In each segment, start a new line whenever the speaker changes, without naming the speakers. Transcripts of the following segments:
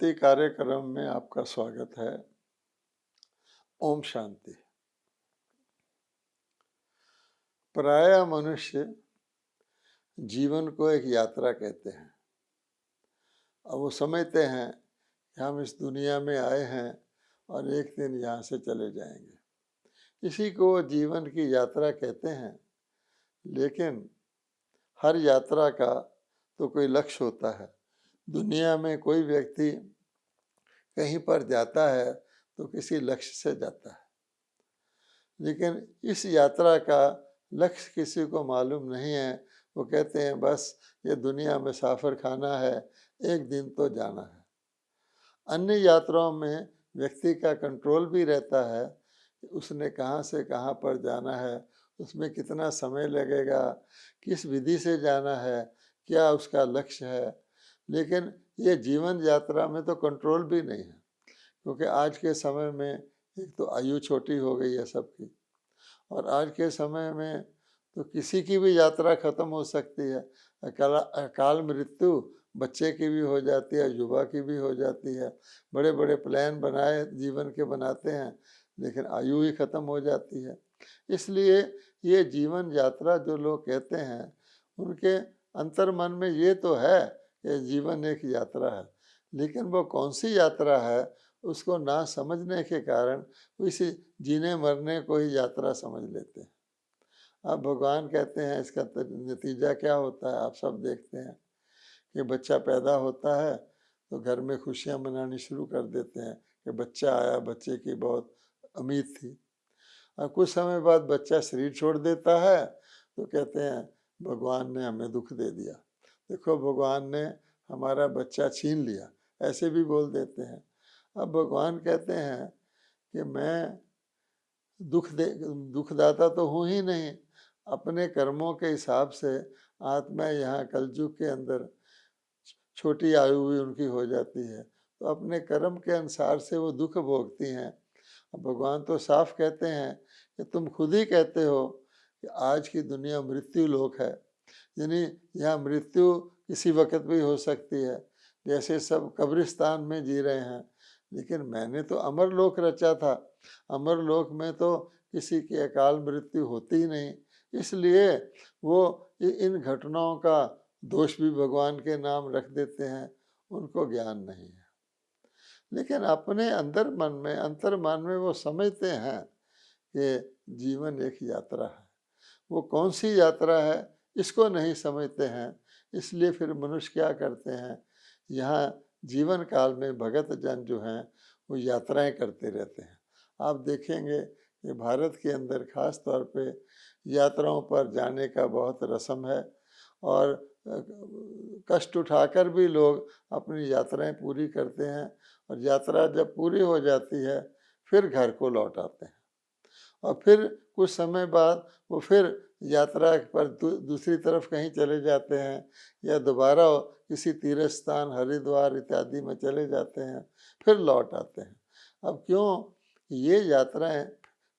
भावती कार्यक्रम में आपका स्वागत है। ओम शांति। प्रायः मनुष्य जीवन को एक यात्रा कहते हैं। अब वो समझते हैं कि हम इस दुनिया में आए हैं और एक दिन यहाँ से चले जाएंगे। इसी को वो जीवन की यात्रा कहते हैं। लेकिन हर यात्रा का तो कोई लक्ष्य होता है। दुनिया में कोई व्यक्ति कहीं पर जाता है तो किसी लक्ष्य से जाता है, लेकिन इस यात्रा का लक्ष्य किसी को मालूम नहीं है। वो कहते हैं बस ये दुनिया में सफ़र खाना है, एक दिन तो जाना है। अन्य यात्राओं में व्यक्ति का कंट्रोल भी रहता है कि उसने कहाँ से कहाँ पर जाना है, उसमें कितना समय लगेगा, किस विधि से जाना है, क्या उसका लक्ष्य है। लेकिन ये जीवन यात्रा में तो कंट्रोल भी नहीं है, क्योंकि आज के समय में एक तो आयु छोटी हो गई है सबकी, और आज के समय में तो किसी की भी यात्रा खत्म हो सकती है। अकाल मृत्यु बच्चे की भी हो जाती है, युवा की भी हो जाती है। बड़े बड़े प्लान बनाए जीवन के बनाते हैं, लेकिन आयु ही खत्म हो जाती है। इसलिए ये जीवन यात्रा जो लोग कहते हैं, उनके अंतर मन में ये तो है कि जीवन एक यात्रा है, लेकिन वो कौन सी यात्रा है उसको ना समझने के कारण इसी जीने मरने को ही यात्रा समझ लेते हैं। अब भगवान कहते हैं इसका नतीजा क्या होता है, आप सब देखते हैं कि बच्चा पैदा होता है तो घर में खुशियां मनानी शुरू कर देते हैं कि बच्चा आया, बच्चे की बहुत उम्मीद थी। और कुछ समय बाद बच्चा शरीर छोड़ देता है तो कहते हैं भगवान ने हमें दुख दे दिया, देखो भगवान ने हमारा बच्चा छीन लिया, ऐसे भी बोल देते हैं। अब भगवान कहते हैं कि मैं दुखदाता तो हूँ ही नहीं, अपने कर्मों के हिसाब से आत्मा यहाँ कलयुग के अंदर छोटी आयु भी उनकी हो जाती है, तो अपने कर्म के अनुसार से वो दुख भोगती हैं। अब भगवान तो साफ कहते हैं कि तुम खुद ही कहते हो कि आज की दुनिया मृत्यु लोक है, यानी यहाँ मृत्यु किसी वक्त भी हो सकती है। जैसे सब कब्रिस्तान में जी रहे हैं, लेकिन मैंने तो अमर लोक रचा था। अमर लोक में तो किसी की अकाल मृत्यु होती ही नहीं, इसलिए वो इन घटनाओं का दोष भी भगवान के नाम रख देते हैं, उनको ज्ञान नहीं है। लेकिन अपने अंदर मन में, अंतर मन में वो समझते हैं कि जीवन एक यात्रा है। वो कौन सी यात्रा है इसको नहीं समझते हैं, इसलिए फिर मनुष्य क्या करते हैं, यहाँ जीवन काल में भगत जन जो हैं वो यात्राएं करते रहते हैं। आप देखेंगे कि भारत के अंदर खास तौर पे यात्राओं पर जाने का बहुत रस्म है, और कष्ट उठाकर भी लोग अपनी यात्राएं पूरी करते हैं, और यात्रा जब पूरी हो जाती है फिर घर को लौट आते हैं। और फिर कुछ समय बाद वो फिर यात्रा पर दूसरी तरफ कहीं चले जाते हैं, या दोबारा किसी तीर्थ स्थान हरिद्वार इत्यादि में चले जाते हैं, फिर लौट आते हैं। अब क्यों ये यात्राएं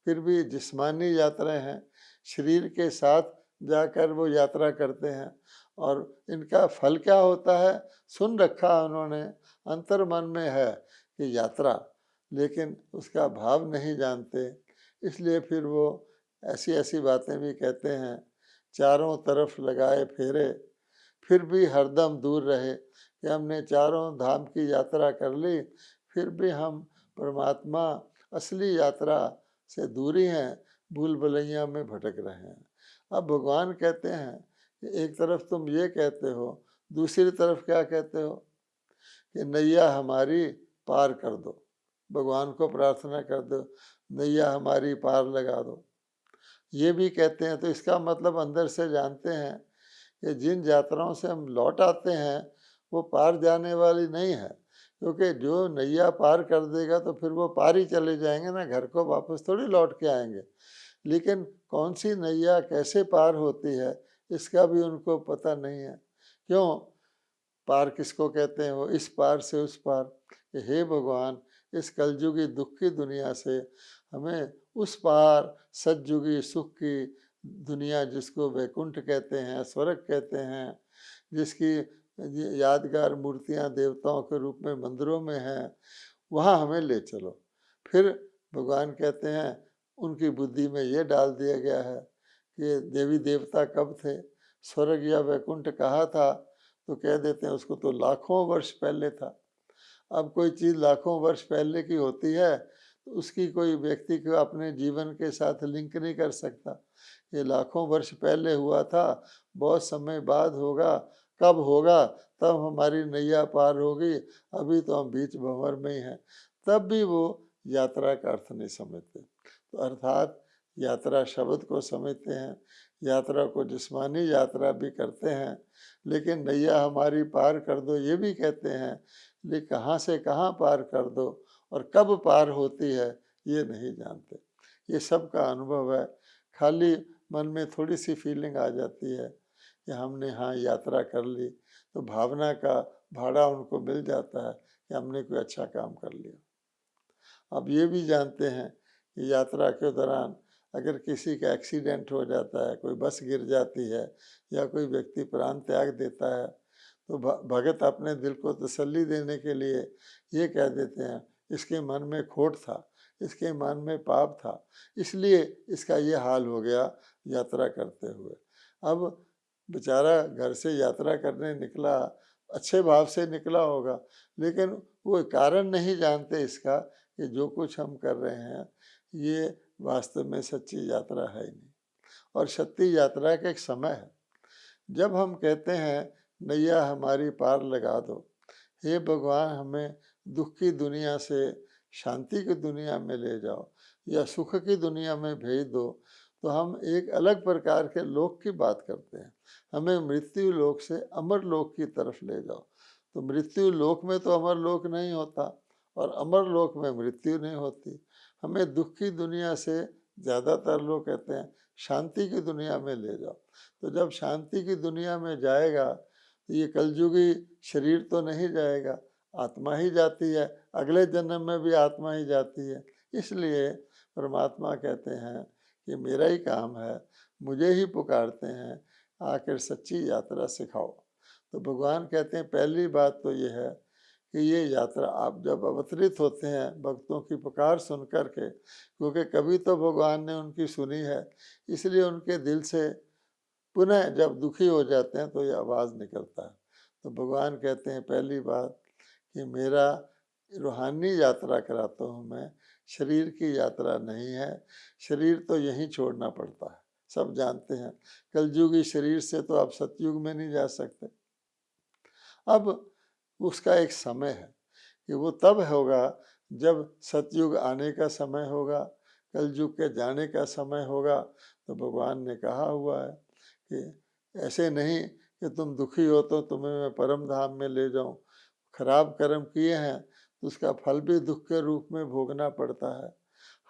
फिर भी जिस्मानी यात्राएं हैं, शरीर के साथ जाकर वो यात्रा करते हैं, और इनका फल क्या होता है सुन रखा उन्होंने, अंतर मन में है कि यात्रा, लेकिन उसका भाव नहीं जानते। इसलिए फिर वो ऐसी ऐसी बातें भी कहते हैं, चारों तरफ लगाए फेरे फिर भी हरदम दूर रहे, कि हमने चारों धाम की यात्रा कर ली, फिर भी हम परमात्मा असली यात्रा से दूरी हैं, भूल भुलैया में भटक रहे हैं। अब भगवान कहते हैं कि एक तरफ तुम ये कहते हो, दूसरी तरफ क्या कहते हो कि नैया हमारी पार कर दो, भगवान को प्रार्थना कर दो नैया हमारी पार लगा दो, ये भी कहते हैं। तो इसका मतलब अंदर से जानते हैं कि जिन यात्राओं से हम लौट आते हैं वो पार जाने वाली नहीं है, क्योंकि जो नैया पार कर देगा तो फिर वो पार ही चले जाएंगे ना, घर को वापस थोड़ी लौट के आएंगे। लेकिन कौन सी नैया कैसे पार होती है इसका भी उनको पता नहीं है। क्यों, पार किसको कहते हैं, वो इस पार से उस पार, कि हे भगवान इस कलयुगी दुख की दुनिया से हमें उस पार सतयुगी सुख की दुनिया, जिसको वैकुंठ कहते हैं, स्वर्ग कहते हैं, जिसकी ये यादगार मूर्तियाँ देवताओं के रूप में मंदिरों में हैं, वहाँ हमें ले चलो। फिर भगवान कहते हैं उनकी बुद्धि में ये डाल दिया गया है कि देवी देवता कब थे, स्वर्ग या वैकुंठ कहाँ था, तो कह देते हैं उसको तो लाखों वर्ष पहले था। अब कोई चीज़ लाखों वर्ष पहले की होती है तो उसकी कोई व्यक्ति को अपने जीवन के साथ लिंक नहीं कर सकता। ये लाखों वर्ष पहले हुआ था, बहुत समय बाद होगा, कब होगा, तब हमारी नैया पार होगी, अभी तो हम बीच भंवर में ही हैं। तब भी वो यात्रा का अर्थ नहीं समझते। तो अर्थात यात्रा शब्द को समझते हैं, यात्रा को जिस्मानी यात्रा भी करते हैं, लेकिन नैया हमारी पार कर दो ये भी कहते हैं, लेकिन कहाँ से कहाँ पार कर दो और कब पार होती है ये नहीं जानते। ये सब का अनुभव है, खाली मन में थोड़ी सी फीलिंग आ जाती है कि हमने हाँ यात्रा कर ली, तो भावना का भाड़ा उनको मिल जाता है कि हमने कोई अच्छा काम कर लिया। अब ये भी जानते हैं कि यात्रा के दौरान अगर किसी का एक्सीडेंट हो जाता है, कोई बस गिर जाती है या कोई व्यक्ति प्राण त्याग देता है, तो भगत अपने दिल को तसल्ली देने के लिए ये कह देते हैं इसके मन में खोट था, इसके मन में पाप था, इसलिए इसका ये हाल हो गया यात्रा करते हुए। अब बेचारा घर से यात्रा करने निकला, अच्छे भाव से निकला होगा, लेकिन वो कारण नहीं जानते इसका कि जो कुछ हम कर रहे हैं ये वास्तव में सच्ची यात्रा है ही नहीं। और सच्ची यात्रा का एक समय है। जब हम कहते हैं नैया हमारी पार लगा दो, हे भगवान हमें दुख की दुनिया से शांति की दुनिया में ले जाओ या सुख की दुनिया में भेज दो, तो हम एक अलग प्रकार के लोक की बात करते हैं। हमें मृत्यु लोक से अमर लोक की तरफ ले जाओ। तो मृत्यु लोक में तो अमर लोक नहीं होता और अमर लोक में मृत्यु नहीं होती। हमें दुख की दुनिया से ज़्यादातर लोग कहते हैं शांति की दुनिया में ले जाओ। तो जब शांति की दुनिया में जाएगा तो ये कलयुगी शरीर तो नहीं जाएगा, आत्मा ही जाती है, अगले जन्म में भी आत्मा ही जाती है। इसलिए परमात्मा कहते हैं कि मेरा ही काम है, मुझे ही पुकारते हैं, आखिर सच्ची यात्रा सिखाओ। तो भगवान कहते हैं पहली बात तो ये है कि ये यात्रा आप जब अवतरित होते हैं भक्तों की पुकार सुन कर के, क्योंकि कभी तो भगवान ने उनकी सुनी है, इसलिए उनके दिल से पुनः जब दुखी हो जाते हैं तो ये आवाज़ निकलता है। तो भगवान कहते हैं पहली बात कि मेरा रूहानी यात्रा कराता हूँ मैं, शरीर की यात्रा नहीं है। शरीर तो यहीं छोड़ना पड़ता है, सब जानते हैं। कलयुगी शरीर से तो आप सतयुग में नहीं जा सकते। अब उसका एक समय है कि वो तब होगा जब सतयुग आने का समय होगा, कलयुग के जाने का समय होगा। तो भगवान ने कहा हुआ है कि ऐसे नहीं कि तुम दुखी हो तो तुम्हें मैं परम धाम में ले जाऊं। खराब कर्म किए हैं तो उसका फल भी दुख के रूप में भोगना पड़ता है।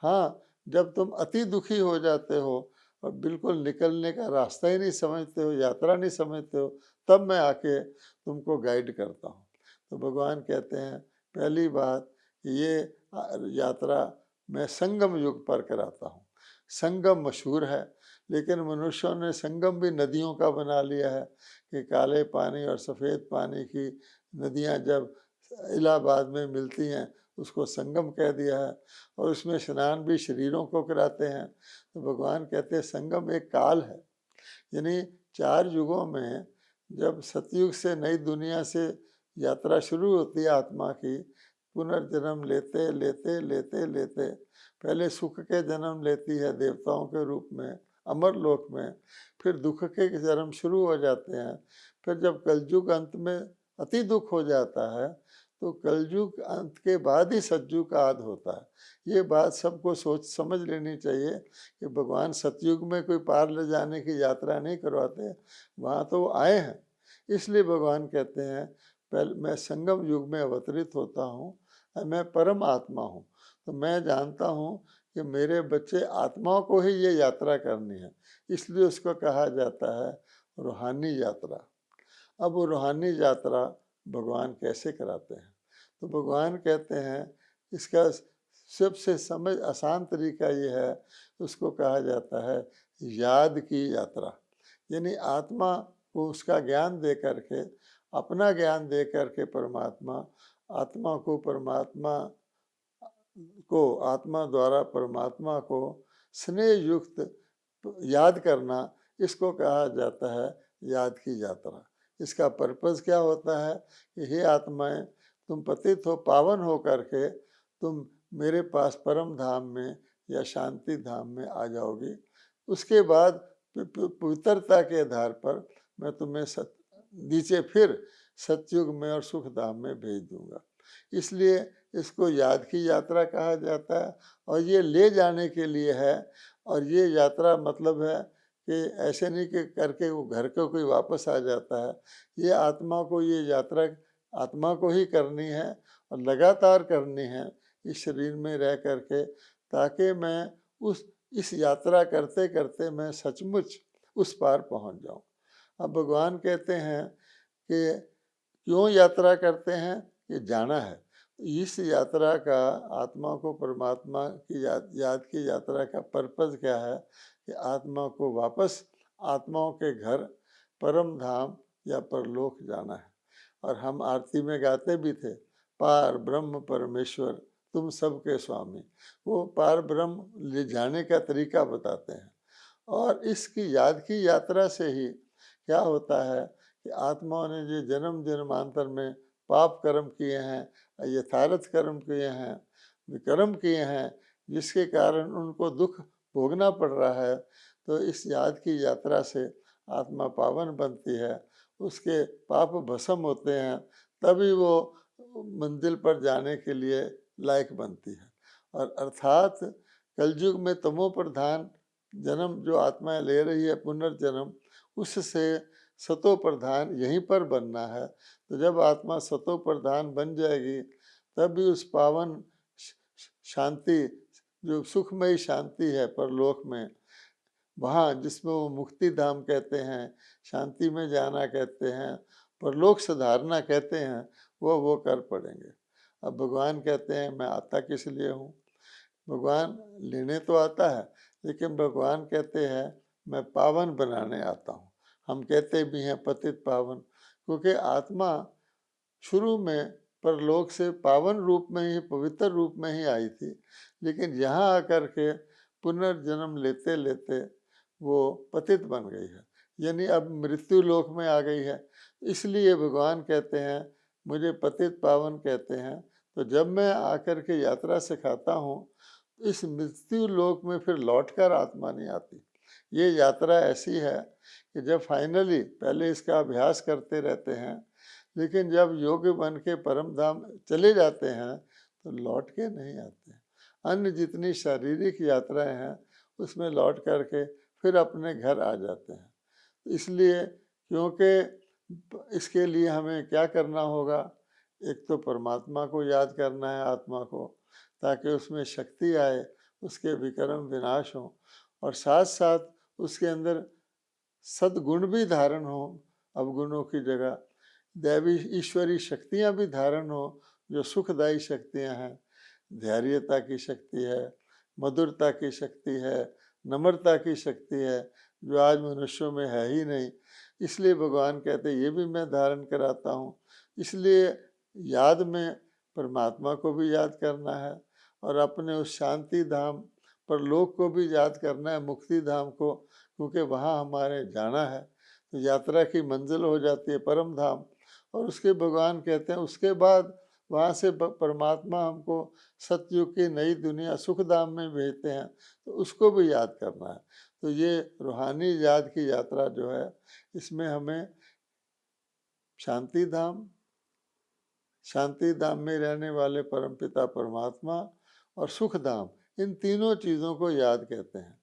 हाँ, जब तुम अति दुखी हो जाते हो और बिल्कुल निकलने का रास्ता ही नहीं समझते हो, यात्रा नहीं समझते हो, तब मैं आके तुमको गाइड करता हूँ। तो भगवान कहते हैं पहली बात ये यात्रा मैं संगम युग पर कराता हूँ। संगम मशहूर है, लेकिन मनुष्यों ने संगम भी नदियों का बना लिया है कि काले पानी और सफ़ेद पानी की नदियाँ जब इलाहाबाद में मिलती हैं उसको संगम कह दिया है और उसमें स्नान भी शरीरों को कराते हैं। तो भगवान कहते हैं संगम एक काल है, यानी 4 युगों में जब सतयुग से नई दुनिया से यात्रा शुरू होती है आत्मा की, पुनर्जन्म लेते लेते लेते लेते पहले सुख के जन्म लेती है देवताओं के रूप में अमर लोक में, फिर दुख के जन्म शुरू हो जाते हैं। फिर जब कलयुग अंत में अति दुख हो जाता है तो कलयुग अंत के बाद ही सतयुग का आद होता है। ये बात सबको सोच समझ लेनी चाहिए कि भगवान सतयुग में कोई पार ले जाने की यात्रा नहीं करवाते, वहाँ तो वो आए हैं। इसलिए भगवान कहते हैं पहले मैं संगम युग में अवतरित होता हूँ, मैं परम आत्मा हूँ। तो मैं जानता हूँ कि मेरे बच्चे आत्माओं को ही ये यात्रा करनी है, इसलिए उसको कहा जाता है रूहानी यात्रा। अब वो रूहानी यात्रा भगवान कैसे कराते हैं? तो भगवान कहते हैं इसका सबसे समझ आसान तरीका ये है, उसको कहा जाता है याद की यात्रा। यानी आत्मा को उसका ज्ञान दे करके अपना ज्ञान दे करके परमात्मा आत्मा को परमात्मा को आत्मा द्वारा परमात्मा को स्नेह युक्त याद करना, इसको कहा जाता है याद की यात्रा। इसका पर्पस क्या होता है कि हे आत्माएं, तुम पतित हो पावन हो करके तुम मेरे पास परम धाम में या शांति धाम में आ जाओगी। उसके बाद पवित्रता के आधार पर मैं तुम्हें नीचे फिर सतयुग में और सुख धाम में भेज दूंगा। इसलिए इसको याद की यात्रा कहा जाता है। और ये ले जाने के लिए है। और ये यात्रा मतलब है कि ऐसे नहीं कि करके वो घर को कोई वापस आ जाता है। ये आत्मा को ये यात्रा आत्मा को ही करनी है और लगातार करनी है इस शरीर में रह करके, ताकि मैं इस यात्रा करते करते मैं सचमुच उस पार पहुंच जाऊं। अब भगवान कहते हैं कि क्यों यात्रा करते हैं? ये जाना है। इस यात्रा का आत्मा को परमात्मा की याद की यात्रा का पर्पस क्या है कि आत्मा को वापस आत्माओं के घर परम धाम या परलोक जाना है। और हम आरती में गाते भी थे, पार ब्रह्म परमेश्वर तुम सबके स्वामी। वो पार ब्रह्म ले जाने का तरीका बताते हैं। और इसकी याद की यात्रा से ही क्या होता है कि आत्माओं ने जो जन्म जन्मांतर में पाप कर्म किए हैं, यथार्थ कर्म किए हैं, विकर्म किए हैं, जिसके कारण उनको दुख भोगना पड़ रहा है, तो इस याद की यात्रा से आत्मा पावन बनती है, उसके पाप भस्म होते हैं, तभी वो मंजिल पर जाने के लिए लायक बनती है। और अर्थात कलयुग में तमो प्रधान जन्म जो आत्मा ले रही है पुनर्जन्म, उससे सतो प्रधान यहीं पर बनना है। तो जब आत्मा सतो प्रधान बन जाएगी तब भी उस पावन शांति जो सुखमयी शांति है परलोक में, वहाँ जिसमें वो मुक्ति धाम कहते हैं, शांति में जाना कहते हैं, परलोक सुधारना कहते हैं, वो कर पड़ेंगे। अब भगवान कहते हैं मैं आता किस लिए हूँ? भगवान लेने तो आता है, लेकिन भगवान कहते हैं मैं पावन बनाने आता हूँ। हम कहते भी हैं पतित पावन, क्योंकि आत्मा शुरू में परलोक से पावन रूप में ही, पवित्र रूप में ही आई थी, लेकिन यहाँ आकर के पुनर्जन्म लेते लेते वो पतित बन गई है, यानी अब मृत्यु लोक में आ गई है। इसलिए भगवान कहते हैं मुझे पतित पावन कहते हैं। तो जब मैं आकर के यात्रा सिखाता हूँ, इस मृत्यु लोक में फिर लौटकर आत्मा नहीं आती। ये यात्रा ऐसी है कि जब फाइनली पहले इसका अभ्यास करते रहते हैं, लेकिन जब योग्य बन के परम धाम चले जाते हैं तो लौट के नहीं आते। अन्य जितनी शारीरिक यात्राएं हैं उसमें लौट करके फिर अपने घर आ जाते हैं। इसलिए क्योंकि इसके लिए हमें क्या करना होगा? एक तो परमात्मा को याद करना है, आत्मा को, ताकि उसमें शक्ति आए, उसके विकर्म विनाश हो, और साथ साथ उसके अंदर सद्गुण भी धारण हो, अवगुणों की जगह दैवी ईश्वरी शक्तियाँ भी धारण हो, जो सुखदायी शक्तियाँ हैं। धैर्यता की शक्ति है, मधुरता की शक्ति है, नम्रता की शक्ति है, जो आज मनुष्यों में है ही नहीं। इसलिए भगवान कहते हैं ये भी मैं धारण कराता हूँ। इसलिए याद में परमात्मा को भी याद करना है और अपने उस शांति धाम परलोक को भी याद करना है, मुक्ति धाम को, क्योंकि वहाँ हमारे जाना है। तो यात्रा की मंजिल हो जाती है परम धाम। और उसके भगवान कहते हैं उसके बाद वहाँ से परमात्मा हमको सतयुग की नई दुनिया सुख धाम में भेजते हैं, तो उसको भी याद करना है। तो ये रूहानी याद की यात्रा जो है, इसमें हमें शांति धाम में रहने वाले परमपिता परमात्मा और सुख धाम, इन तीनों चीज़ों को याद कहते हैं।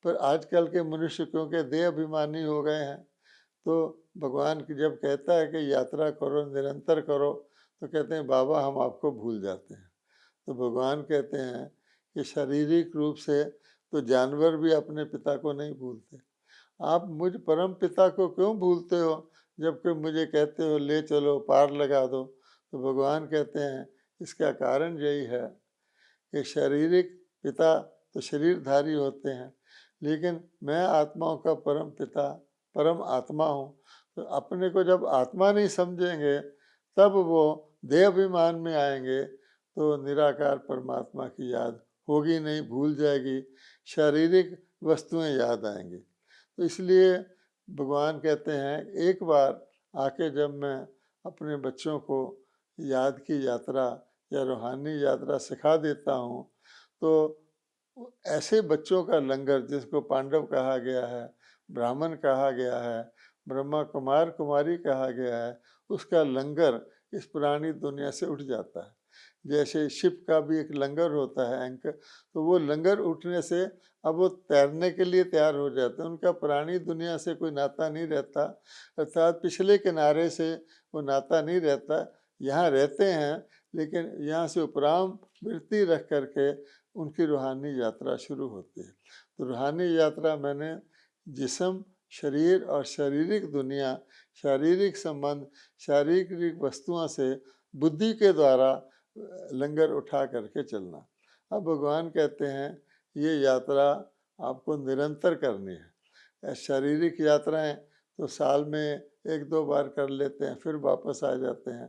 पर आजकल के मनुष्य क्योंकि देह अभिमानी हो गए हैं, तो भगवान की जब कहता है कि यात्रा करो, निरंतर करो, तो कहते हैं बाबा हम आपको भूल जाते हैं। तो भगवान कहते हैं कि शारीरिक रूप से तो जानवर भी अपने पिता को नहीं भूलते, आप मुझ परम पिता को क्यों भूलते हो, जबकि मुझे कहते हो ले चलो पार लगा दो। तो भगवान कहते हैं इसका कारण यही है कि शारीरिक पिता तो शरीरधारी होते हैं, लेकिन मैं आत्माओं का परम पिता परम आत्मा हूँ। तो अपने को जब आत्मा नहीं समझेंगे तब वो देह अभिमान में आएंगे, तो निराकार परमात्मा की याद होगी नहीं, भूल जाएगी, शारीरिक वस्तुएं याद आएंगी। तो इसलिए भगवान कहते हैं एक बार आके जब मैं अपने बच्चों को याद की यात्रा या रूहानी यात्रा सिखा देता हूँ, तो ऐसे बच्चों का लंगर, जिसको पांडव कहा गया है, ब्राह्मण कहा गया है, ब्रह्मा कुमार कुमारी कहा गया है, उसका लंगर इस पुरानी दुनिया से उठ जाता है। जैसे शिप का भी एक लंगर होता है, एंकर, तो वो लंगर उठने से अब वो तैरने के लिए तैयार हो जाते हैं, उनका पुरानी दुनिया से कोई नाता नहीं रहता, अर्थात पिछले किनारे से वो नाता नहीं रहता। यहाँ रहते हैं लेकिन यहाँ से उपराम वृत्ति रख करके उनकी रूहानी यात्रा शुरू होती है। तो रूहानी यात्रा मैंने जिस्म, शरीर और शारीरिक दुनिया, शारीरिक संबंध, शारीरिक वस्तुओं से बुद्धि के द्वारा लंगर उठा करके चलना। अब भगवान कहते हैं ये यात्रा आपको निरंतर करनी है। शारीरिक यात्राएं तो साल में 1-2 बार कर लेते हैं, फिर वापस आ जाते हैं।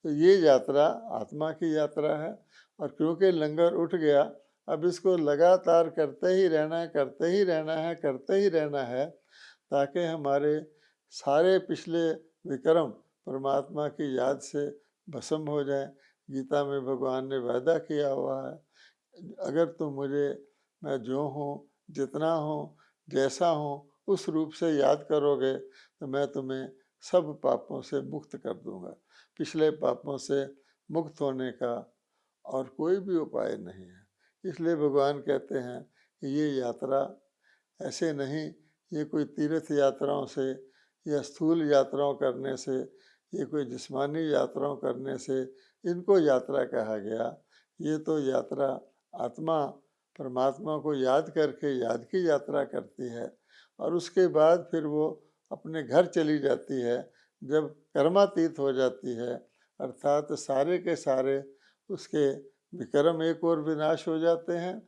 तो ये यात्रा आत्मा की यात्रा है, और क्योंकि लंगर उठ गया, अब इसको लगातार करते ही रहना है, करते ही रहना है, करते ही रहना है, ताकि हमारे सारे पिछले विक्रम परमात्मा की याद से भस्म हो जाएं। गीता में भगवान ने वादा किया हुआ है, अगर तुम मुझे मैं जो हूँ, जितना हूँ, जैसा हूँ, उस रूप से याद करोगे तो मैं तुम्हें सब पापों से मुक्त कर दूंगा। पिछले पापों से मुक्त होने का और कोई भी उपाय नहीं है। इसलिए भगवान कहते हैं कि ये यात्रा ऐसे नहीं, ये कोई तीर्थ यात्राओं से या स्थूल यात्राओं करने से, ये कोई जिस्मानी यात्राओं करने से इनको यात्रा कहा गया। ये तो यात्रा आत्मा परमात्मा को याद करके याद की यात्रा करती है, और उसके बाद फिर वो अपने घर चली जाती है जब कर्मातीत हो जाती है, अर्थात सारे के सारे उसके विक्रम एक और विनाश हो जाते हैं,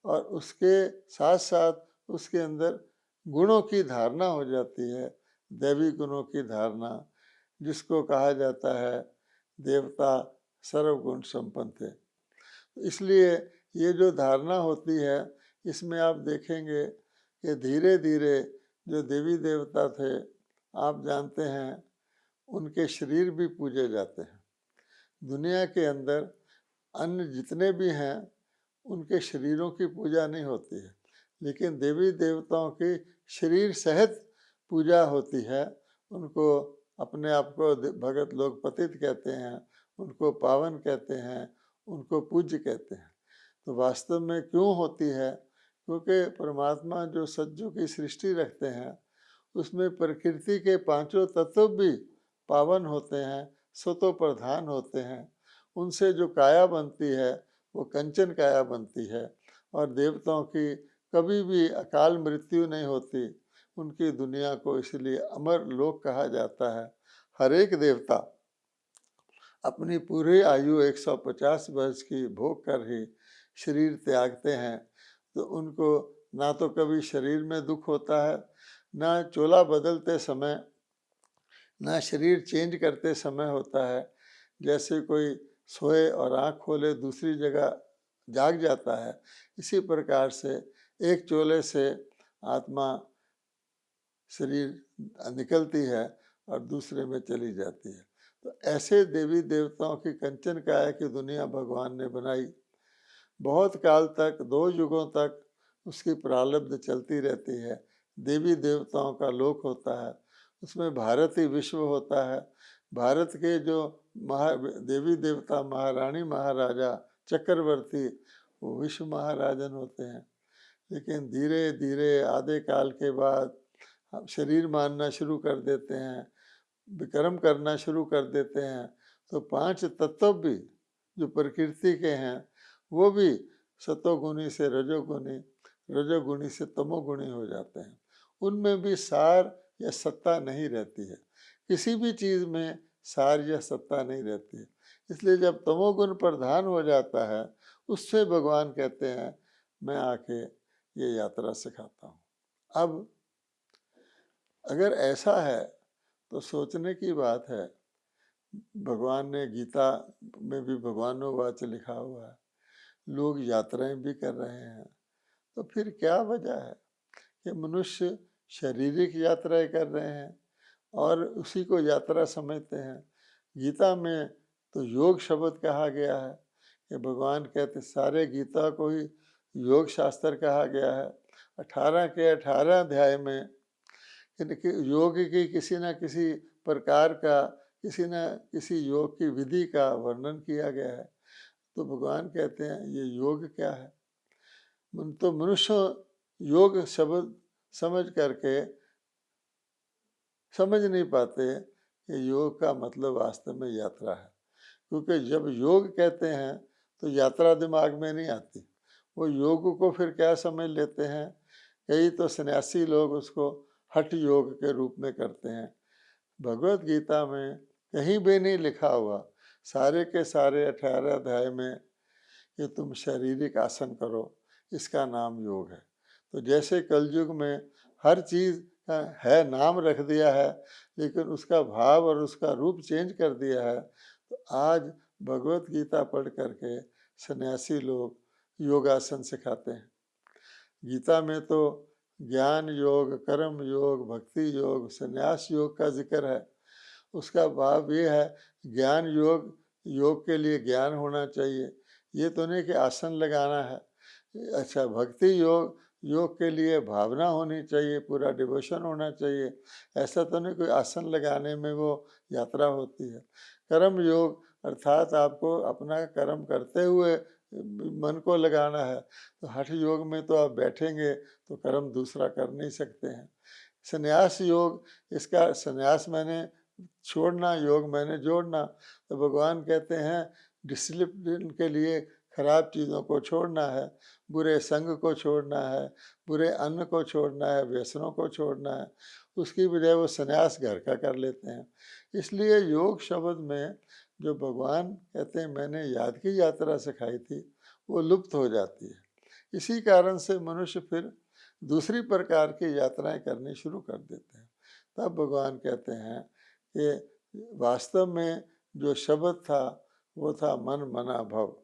और उसके साथ साथ उसके अंदर गुणों की धारणा हो जाती है, दैवी गुणों की धारणा, जिसको कहा जाता है देवता सर्वगुण संपन्न थे। इसलिए ये जो धारणा होती है, इसमें आप देखेंगे कि धीरे धीरे जो देवी देवता थे, आप जानते हैं उनके शरीर भी पूजे जाते हैं। दुनिया के अंदर अन्य जितने भी हैं उनके शरीरों की पूजा नहीं होती है, लेकिन देवी देवताओं की शरीर सहित पूजा होती है। उनको अपने आप को भगत लोग पतित कहते हैं, उनको पावन कहते हैं, उनको पूज्य कहते हैं। तो वास्तव में क्यों होती है? क्योंकि परमात्मा जो सज्जों की सृष्टि रखते हैं, उसमें प्रकृति के पांचों तत्व भी पावन होते हैं, सतो प्रधान होते हैं। उनसे जो काया बनती है वो कंचन काया बनती है, और देवताओं की कभी भी अकाल मृत्यु नहीं होती। उनकी दुनिया को इसलिए अमर लोक कहा जाता है। हर एक देवता अपनी पूरी आयु 150 वर्ष की भोग कर ही शरीर त्यागते हैं, तो उनको ना तो कभी शरीर में दुख होता है, ना चोला बदलते समय, ना शरीर चेंज करते समय होता है। जैसे कोई सोए और आँख खोले दूसरी जगह जाग जाता है, इसी प्रकार से एक चोले से आत्मा शरीर निकलती है और दूसरे में चली जाती है। तो ऐसे देवी देवताओं की कंचन काया की दुनिया भगवान ने बनाई। बहुत काल तक, 2 युगों तक उसकी प्रारब्ध चलती रहती है। देवी देवताओं का लोक होता है, उसमें भारत ही विश्व होता है। भारत के जो देवी देवता महारानी महाराजा चक्रवर्ती, वो विश्व महाराजन होते हैं। लेकिन धीरे धीरे आधे काल के बाद हम शरीर मानना शुरू कर देते हैं, विक्रम करना शुरू कर देते हैं, तो 5 तत्व भी जो प्रकृति के हैं वो भी सतोगुणी से रजोगुणी, रजोगुणी से तमोगुणी हो जाते हैं। उनमें भी सार या सत्ता नहीं रहती है, किसी भी चीज़ में सार या सत्ता नहीं रहती है। इसलिए जब तमोगुण प्रधान हो जाता है, उससे भगवान कहते हैं मैं आके ये यात्रा सिखाता हूँ। अब अगर ऐसा है तो सोचने की बात है। भगवान ने गीता में भी भगवानोवाच लिखा हुआ है, लोग यात्राएं भी कर रहे हैं, तो फिर क्या वजह है कि मनुष्य शारीरिक यात्राएं कर रहे हैं और उसी को यात्रा समझते हैं। गीता में तो योग शब्द कहा गया है कि भगवान कहते सारे गीता को ही योग शास्त्र कहा गया है। 18 के 18 अध्याय में योग की किसी न किसी प्रकार का, किसी न किसी योग की विधि का वर्णन किया गया है। तो भगवान कहते हैं ये योग क्या है। तो मनुष्य योग शब्द समझ करके समझ नहीं पाते कि योग का मतलब वास्तव में यात्रा है, क्योंकि जब योग कहते हैं तो यात्रा दिमाग में नहीं आती। वो योग को फिर क्या समझ लेते हैं, कई तो सन्यासी लोग उसको हठ योग के रूप में करते हैं। भगवत गीता में कहीं भी नहीं लिखा हुआ, सारे के सारे 18 अध्याय में, कि तुम शारीरिक आसन करो, इसका नाम योग है। तो जैसे कलयुग में हर चीज़ का है नाम रख दिया है, लेकिन उसका भाव और उसका रूप चेंज कर दिया है। तो आज भगवत गीता पढ़ करके सन्यासी लोग योगासन सिखाते हैं। गीता में तो ज्ञान योग, कर्म योग, भक्ति योग, संन्यास योग का जिक्र है। उसका भाव ये है, ज्ञान योग, योग के लिए ज्ञान होना चाहिए, ये तो नहीं कि आसन लगाना है। अच्छा, भक्ति योग, योग के लिए भावना होनी चाहिए, पूरा डिवोशन होना चाहिए। ऐसा तो नहीं कोई आसन लगाने में वो यात्रा होती है। कर्म योग अर्थात आपको अपना कर्म करते हुए मन को लगाना है। तो हठ योग में तो आप बैठेंगे तो कर्म दूसरा कर नहीं सकते हैं। संन्यास योग, इसका संन्यास मैंने छोड़ना, योग मैंने जोड़ना। तो भगवान कहते हैं डिसिप्लिन के लिए खराब चीज़ों को छोड़ना है, बुरे संग को छोड़ना है, बुरे अन्न को छोड़ना है, व्यसनों को छोड़ना है। उसकी बजाय वो संन्यास घर का कर लेते हैं। इसलिए योग शब्द में जो भगवान कहते हैं मैंने याद की यात्रा सिखाई थी, वो लुप्त हो जाती है। इसी कारण से मनुष्य फिर दूसरी प्रकार की यात्राएं करनी शुरू कर देते हैं। तब भगवान कहते हैं कि वास्तव में जो शब्द था वो था मन मना भव।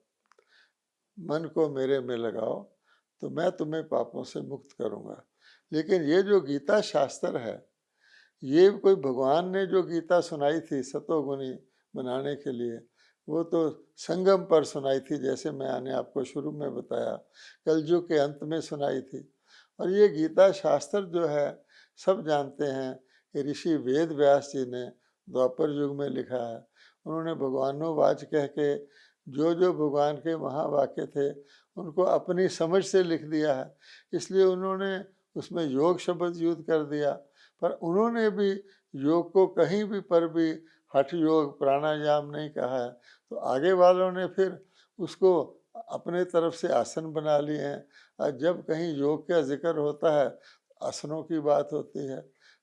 मन को मेरे में लगाओ तो मैं तुम्हें पापों से मुक्त करूंगा। लेकिन ये जो गीता शास्त्र है, ये कोई भगवान ने जो गीता सुनाई थी सतोगुणी बनाने के लिए, वो तो संगम पर सुनाई थी, जैसे मैंने आपको शुरू में बताया, कलयुग के अंत में सुनाई थी। और ये गीता शास्त्र जो है सब जानते हैं कि ऋषि वेद व्यास जी ने द्वापर युग में लिखा है। उन्होंने भगवानोवाच कह के जो जो भगवान के महावाक्य थे उनको अपनी समझ से लिख दिया है, इसलिए उन्होंने उसमें योग शब्द यूज कर दिया। पर उन्होंने भी योग को कहीं भी पर भी हठ योग प्राणायाम नहीं कहा है। तो आगे वालों ने फिर उसको अपने तरफ से आसन बना लिए हैं। और जब कहीं योग का जिक्र होता है, आसनों की बात होती है।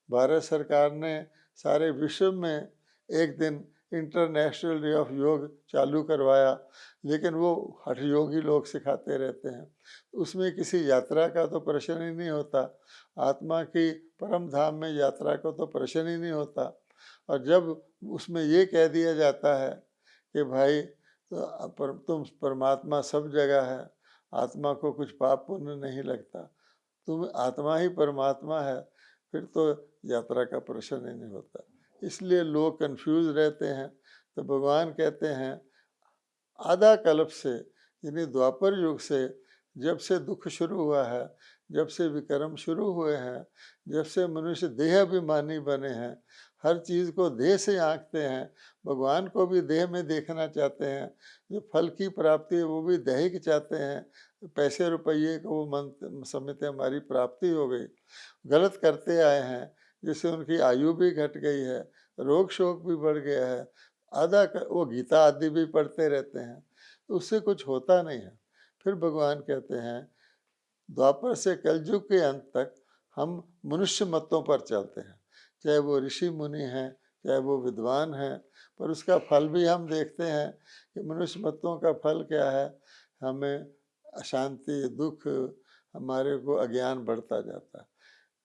भारत सरकार ने सारे विश्व में एक दिन इंटरनेशनल डे ऑफ योग चालू करवाया, लेकिन वो हठ योगी लोग सिखाते रहते हैं। उसमें किसी यात्रा का तो प्रश्न ही नहीं होता, आत्मा की परम धाम में यात्रा का तो प्रश्न ही नहीं होता। और जब उसमें ये कह दिया जाता है कि भाई तुम परमात्मा सब जगह है, आत्मा को कुछ पाप पुण्य नहीं लगता, तुम आत्मा ही परमात्मा है, फिर तो यात्रा का प्रश्न ही नहीं होता। इसलिए लोग कंफ्यूज रहते हैं। तो भगवान कहते हैं आधा कल्प से, यानी द्वापर युग से, जब से दुख शुरू हुआ है, जब से विक्रम शुरू हुए हैं, जब से मनुष्य देह अभिमानी बने हैं, हर चीज़ को देह से आंकते हैं, भगवान को भी देह में देखना चाहते हैं, जो फल की प्राप्ति है वो भी दैहिक चाहते हैं, पैसे रुपये को वो मन समझते हमारी प्राप्ति हो गई, गलत करते आए हैं, जिससे उनकी आयु भी घट गई है, रोग शोक भी बढ़ गया है। वो गीता आदि भी पढ़ते रहते हैं, तो उससे कुछ होता नहीं है। फिर भगवान कहते हैं द्वापर से कलयुग के अंत तक हम मनुष्य मतों पर चलते हैं, चाहे वो ऋषि मुनि हैं, चाहे वो विद्वान हैं, पर उसका फल भी हम देखते हैं कि मनुष्य मतों का फल क्या है, हमें अशांति, दुख, हमारे को अज्ञान बढ़ता जाता है।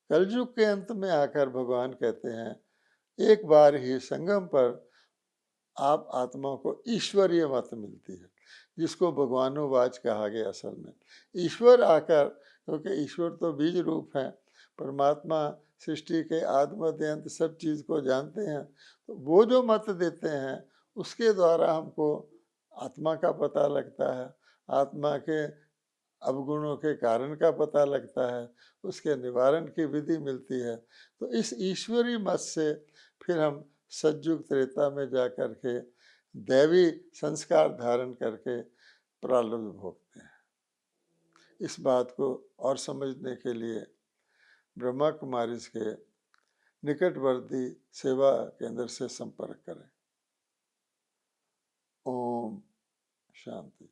कलयुग के अंत में आकर भगवान कहते हैं एक बार ही संगम पर आप आत्मा को ईश्वरीय मत मिलती है, जिसको भगवानुवाच कहा गया। असल में ईश्वर आकर, क्योंकि ईश्वर तो बीज रूप है, परमात्मा सृष्टि के आदि मध्य अंत सब चीज़ को जानते हैं, तो वो जो मत देते हैं उसके द्वारा हमको आत्मा का पता लगता है, आत्मा के अवगुणों के कारण का पता लगता है, उसके निवारण की विधि मिलती है। तो इस ईश्वरी मत से फिर हम सतयुग त्रेता में जा कर के दैवी संस्कार धारण करके प्रारब्ध भोगते हैं। इस बात को और समझने के लिए ब्रह्मा कुमारी के निकटवर्ती सेवा केंद्र से संपर्क करें। ओम शांति।